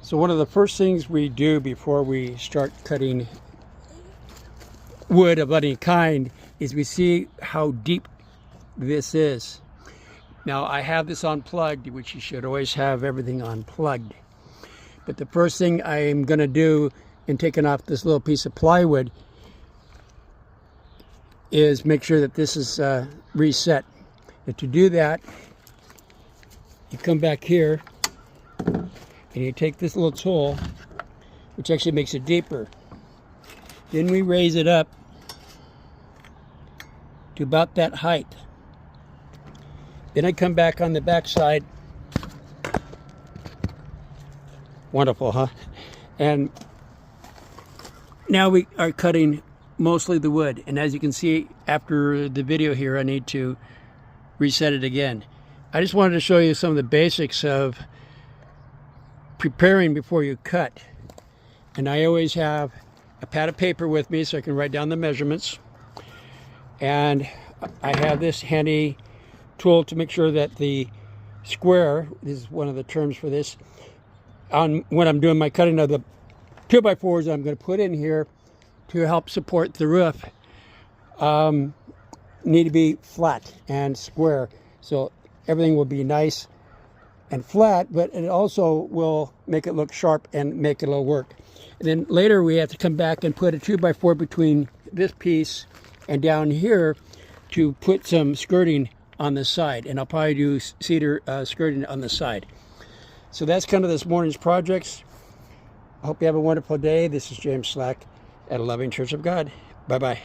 So one of the first things we do before we start cutting wood of any kind is we see how deep this is. Now I have this unplugged, which you should always have everything unplugged. But the first thing I'm going to do in taking off this little piece of plywood is make sure that this is reset. And to do that, you come back here and you take this little tool, which actually makes it deeper. Then we raise it up to about that height. Then I come back on the back side. Wonderful, huh? And now we are cutting mostly the wood. And as you can see after the video here, I need to reset it again. I just wanted to show you some of the basics of preparing before you cut. And I always have a pad of paper with me so I can write down the measurements. And I have this handy tool to make sure that the square, this is one of the terms for this, on when I'm doing my cutting of the 2x4s I'm going to put in here to help support the roof, need to be flat and square. So everything will be nice and flat, but it also will make it look sharp and make it all work. And then later we have to come back and put a 2x4 between this piece and down here to put some skirting on the side. And I'll probably do cedar skirting on the side. So that's kind of this morning's projects. I hope you have a wonderful day. This is James Slack at A Loving Church of God. Bye-bye.